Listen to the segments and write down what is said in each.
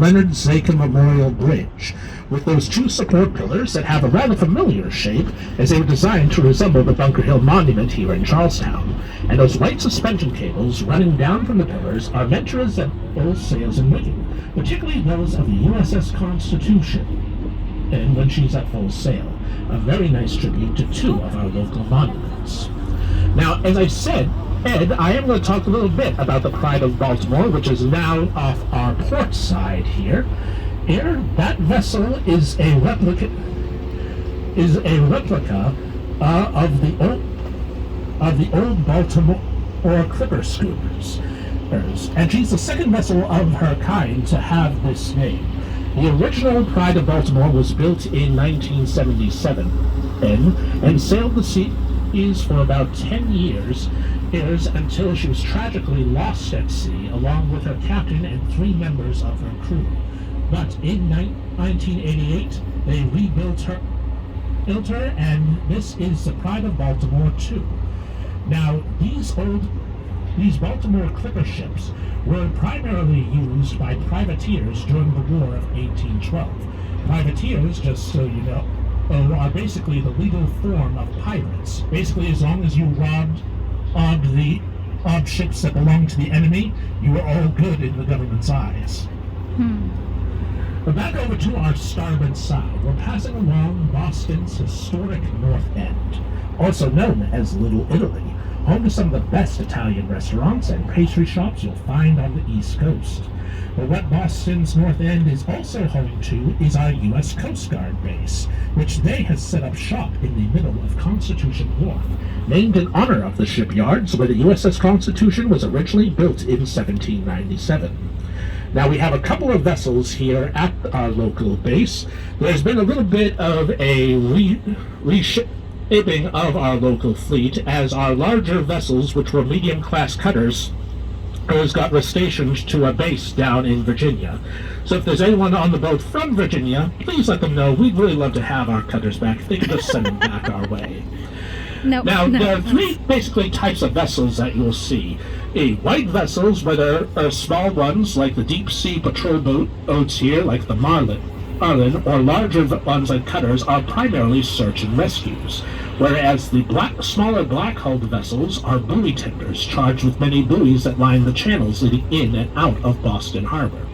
Leonard Zakim Memorial Bridge, with those two support pillars that have a rather familiar shape as they were designed to resemble the Bunker Hill Monument here in Charlestown. And those white suspension cables running down from the pillars are meant to resemble sails and rigging, particularly those of the USS Constitution, and when she's at full sail. A very nice tribute to two of our local monuments. Now, as I said, Ed, I am going to talk a little bit about the Pride of Baltimore, which is now off our port side here. Here, that vessel is a replica of the old Baltimore clipper schooners, and she's the second vessel of her kind to have this name. The original Pride of Baltimore was built in 1977 and sailed the seas for about 10 years until she was tragically lost at sea, along with her captain and 3 members of her crew. But in 1988, they rebuilt her, and this is the Pride of Baltimore II. Now, these Baltimore clipper ships were primarily used by privateers during the War of 1812. Privateers, just so you know, are basically the legal form of pirates. Basically, as long as you robbed ships that belonged to the enemy, you were all good in the government's eyes. But back over to our starboard side, we're passing along Boston's historic North End, also known as Little Italy, home to some of the best Italian restaurants and pastry shops you'll find on the East Coast. But what Boston's North End is also home to is our U.S. Coast Guard base, which they has set up shop in the middle of Constitution Wharf, named in honor of the shipyards where the USS Constitution was originally built in 1797. Now, we have a couple of vessels here at our local base. There's been a little bit of a reshaping of our local fleet, as our larger vessels, which were medium-class cutters, got restationed to a base down in Virginia. So if there's anyone on the boat from Virginia, please let them know. We'd really love to have our cutters back. If they could just send them back our way. Now, there are 3 basically types of vessels that you'll see. White vessels, where there are small ones like the deep sea patrol boats here, like the Marlin, or larger ones like cutters, are primarily search and rescues, whereas the smaller black-hulled vessels are buoy tenders, charged with many buoys that line the channels leading in and out of Boston Harbor.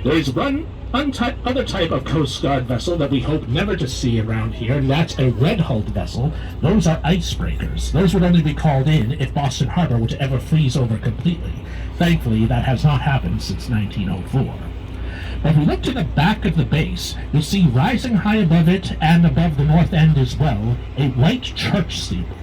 There is one other type of Coast Guard vessel that we hope never to see around here, and that's a red-hulled vessel. Those are icebreakers. Those would only be called in if Boston Harbor were to ever freeze over completely. Thankfully, that has not happened since 1904. If we look to the back of the base, you'll see rising high above it and above the north end as well, a white church steeple.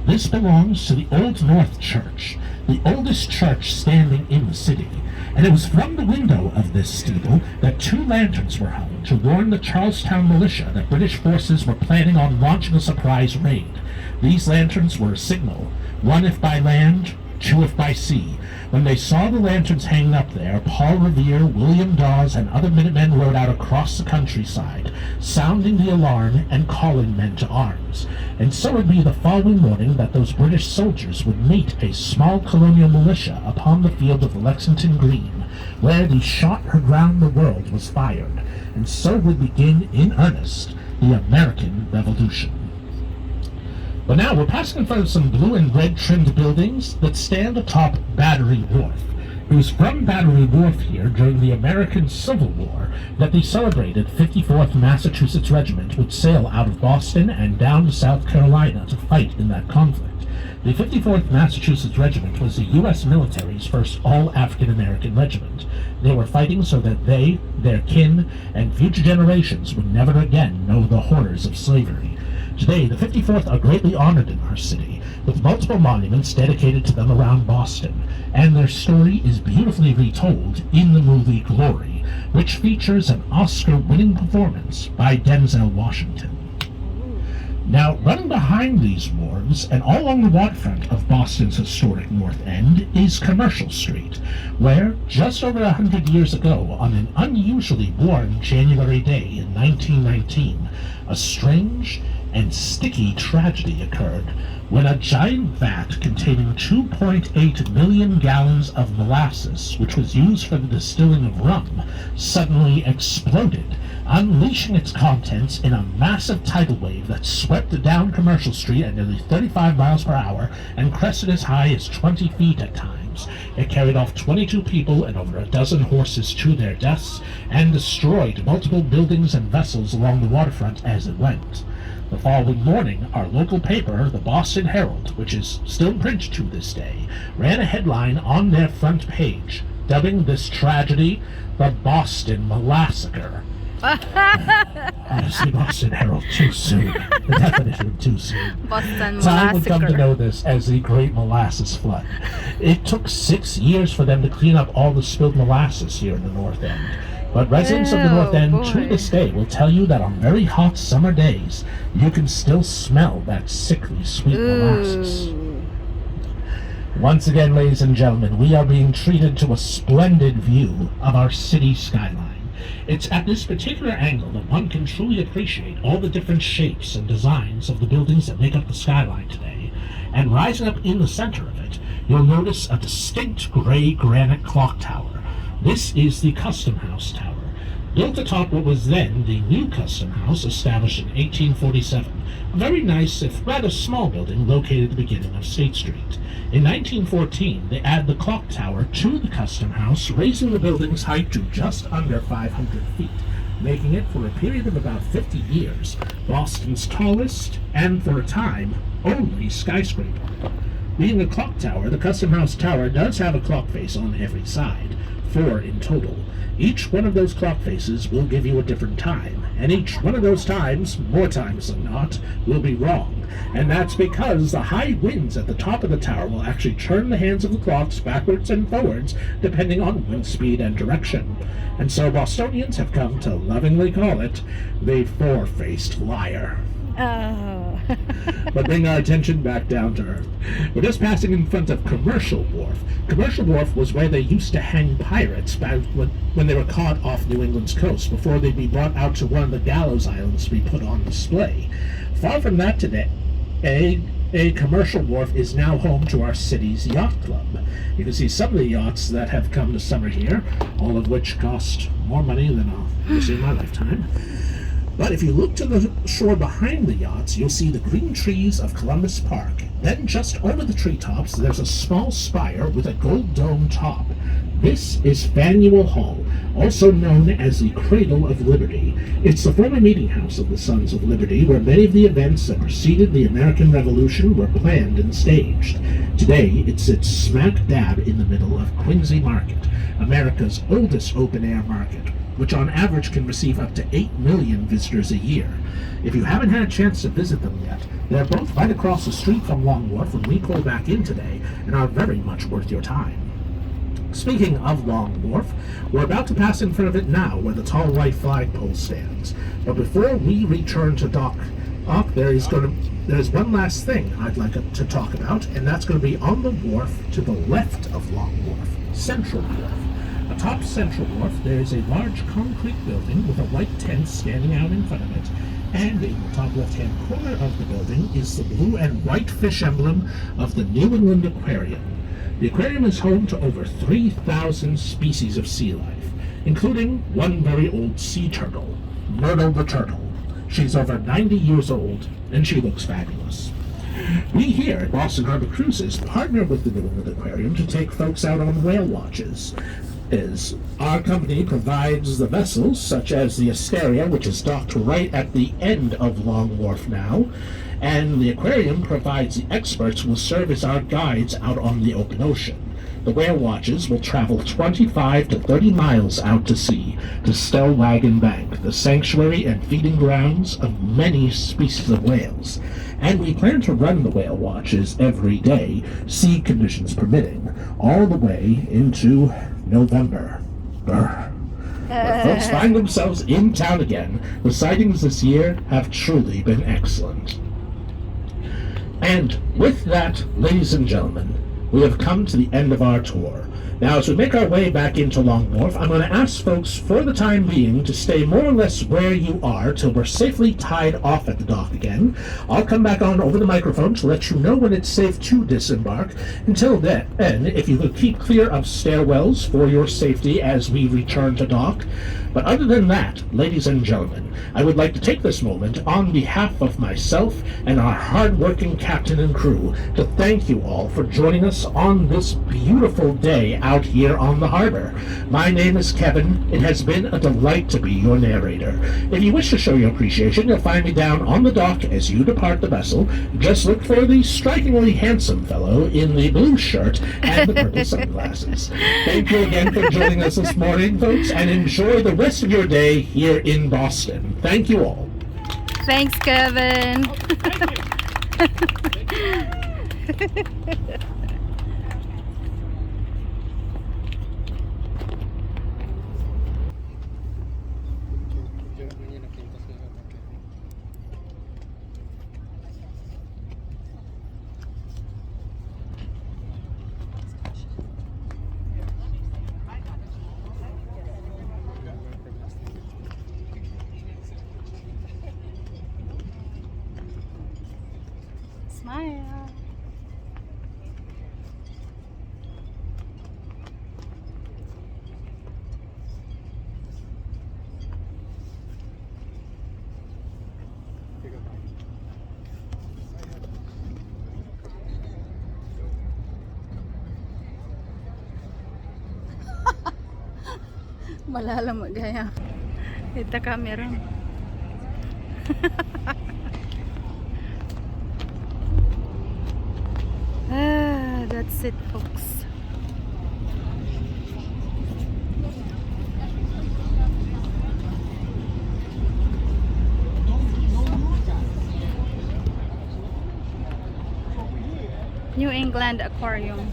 This belongs to the Old North Church, the oldest church standing in the city, and it was from the window of this steeple that 2 lanterns were hung to warn the Charlestown militia that British forces were planning on launching a surprise raid. These lanterns were a signal, 1 if by land, 2 if by sea. When they saw the lanterns hanging up there, Paul Revere, William Dawes, and other Minutemen rode out across the countryside, sounding the alarm and calling men to arms. And so it would be the following morning that those British soldiers would meet a small colonial militia upon the field of Lexington Green, where the shot heard round the world was fired, and so would begin in earnest the American Revolution. But now we're passing in front of some blue and red trimmed buildings that stand atop Battery Wharf. It was from Battery Wharf here during the American Civil War that the celebrated 54th Massachusetts Regiment would sail out of Boston and down to South Carolina to fight in that conflict. The 54th Massachusetts Regiment was the U.S. military's first all-African-American regiment. They were fighting so that they, their kin, and future generations would never again know the horrors of slavery. Today, the 54th are greatly honored in our city, with multiple monuments dedicated to them around Boston, and their story is beautifully retold in the movie Glory, which features an Oscar-winning performance by Denzel Washington. Now, running behind these wharves, and all along the waterfront of Boston's historic North End, is Commercial Street, where, just over 100 years ago, on an unusually warm January day in 1919, a strange and sticky tragedy occurred when a giant vat containing 2.8 million gallons of molasses, which was used for the distilling of rum, suddenly exploded, unleashing its contents in a massive tidal wave that swept down Commercial Street at nearly 35 miles per hour and crested as high as 20 feet at times. It carried off 22 people and over a dozen horses to their deaths and destroyed multiple buildings and vessels along the waterfront as it went. The following morning, our local paper, the Boston Herald, which is still in print to this day, ran a headline on their front page, dubbing this tragedy the Boston Molassacre. Honestly, Boston Herald, too soon. The definition of too soon. Boston Time would come to Molassacre. know this as the Great Molasses Flood. It took 6 years for them to clean up all the spilled molasses here in the North End. But residents of the North End to boy. this day will tell you that on very hot summer days, you can still smell that sickly sweet molasses. Ooh. Once again, ladies and gentlemen, we are being treated to a splendid view of our city skyline. It's at this particular angle that one can truly appreciate all the different shapes and designs of the buildings that make up the skyline today. And rising up in the center of it, you'll notice a distinct gray granite clock tower. This is the Custom House Tower, built atop what was then the new Custom House, established in 1847. A very nice, if rather small building located at the beginning of State Street. In 1914, they added the clock tower to the Custom House, raising the building's height to just under 500 feet, making it, for a period of about 50 years, Boston's tallest, and for a time, only skyscraper. Being a clock tower, the Custom House Tower does have a clock face on every side, 4 in total. Each one of those clock faces will give you a different time, and each one of those times, more times than not, will be wrong. And that's because the high winds at the top of the tower will actually turn the hands of the clocks backwards and forwards, depending on wind speed and direction. And so Bostonians have come to lovingly call it the four-faced liar. Oh. But bring our attention back down to earth. We're just passing in front of Commercial Wharf. Commercial Wharf was where they used to hang pirates back when they were caught off New England's coast, before they'd be brought out to one of the gallows islands to be put on display. Far from that today, a Commercial Wharf is now home to our city's yacht club. You can see some of the yachts that have come to summer here, all of which cost more money than I'll ever see in my lifetime. But if you look to the shore behind the yachts, you'll see the green trees of Columbus Park. Then just over the treetops, there's a small spire with a gold dome top. This is Faneuil Hall, also known as the Cradle of Liberty. It's the former meeting house of the Sons of Liberty, where many of the events that preceded the American Revolution were planned and staged. Today, it sits smack dab in the middle of Quincy Market, America's oldest open-air market, which on average can receive up to 8 million visitors a year. If you haven't had a chance to visit them yet, they're both right across the street from Long Wharf when we pull back in today, and are very much worth your time. Speaking of Long Wharf, we're about to pass in front of it now, where the tall white flagpole stands. But before we return to dock, there's one last thing I'd like to talk about, and that's going to be on the wharf to the left of Long Wharf, Central Wharf. Atop Central Wharf, there is a large concrete building with a white tent standing out in front of it, and in the top left-hand corner of the building is the blue and white fish emblem of the New England Aquarium. The aquarium is home to over 3,000 species of sea life, including one very old sea turtle, Myrtle the turtle. She's over 90 years old, and she looks fabulous. We here at Boston Harbor Cruises partner with the New England Aquarium to take folks out on whale watches. Our company provides the vessels, such as the Asteria, which is docked right at the end of Long Wharf now, and the aquarium provides the experts who will serve as our guides out on the open ocean. The whale watches will travel 25 to 30 miles out to sea to Stellwagen Bank, the sanctuary and feeding grounds of many species of whales. And we plan to run the whale watches every day, sea conditions permitting, all the way into November. When folks find themselves in town again, the sightings this year have truly been excellent. And with that, ladies and gentlemen, we have come to the end of our tour. Now, as we make our way back into Long Wharf, I'm going to ask folks, for the time being, to stay more or less where you are till we're safely tied off at the dock again. I'll come back on over the microphone to let you know when it's safe to disembark. Until then, if you could keep clear of stairwells for your safety as we return to dock. But other than that, ladies and gentlemen, I would like to take this moment on behalf of myself and our hard-working captain and crew to thank you all for joining us on this beautiful day out here on the harbor. My name is Kevin. It has been a delight to be your narrator. If you wish to show your appreciation, you'll find me down on the dock as you depart the vessel. Just look for the strikingly handsome fellow in the blue shirt and the purple sunglasses. Thank you again for joining us this morning, folks, and enjoy the rest of your day here in Boston. Thank you all. Thanks, Kevin. Smile. Malala magaya. Ita camera. That's it, folks. New England Aquarium.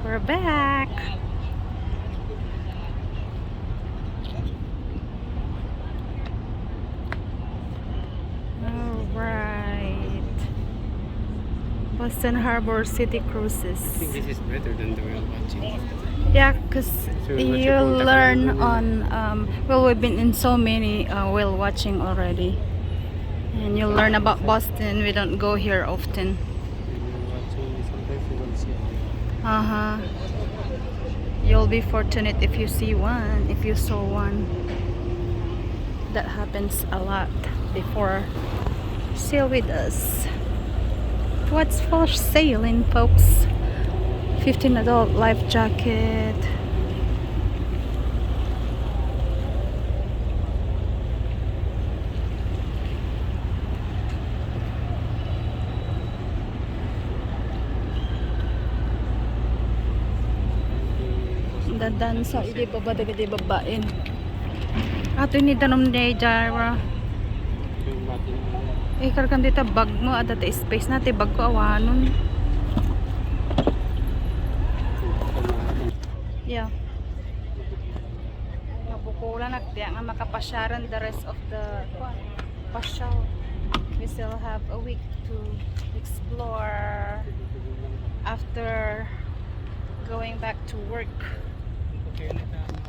We're back. Boston Harbor City Cruises. I think this is better than the whale watching. Yeah, because So you learn on, well, we've been in so many whale watching already. And you learn about Boston. We don't go here often. Sometimes you don't see it. Uh-huh. You'll be fortunate if you see one, if you saw one. That happens a lot before. Sail with us. What's for sailing, folks? 15 adult life jacket. Dandan sa hindi pa ba dagadi babain. Ato ni tanom ni Jara. Yung bating Karkan dito bag mo at dati space natin bag ko awanon. Yeah. Mabukulan na kaya nga makapasyaran the rest of the pasyal. We still have a week to explore after going back to work. okay na ito.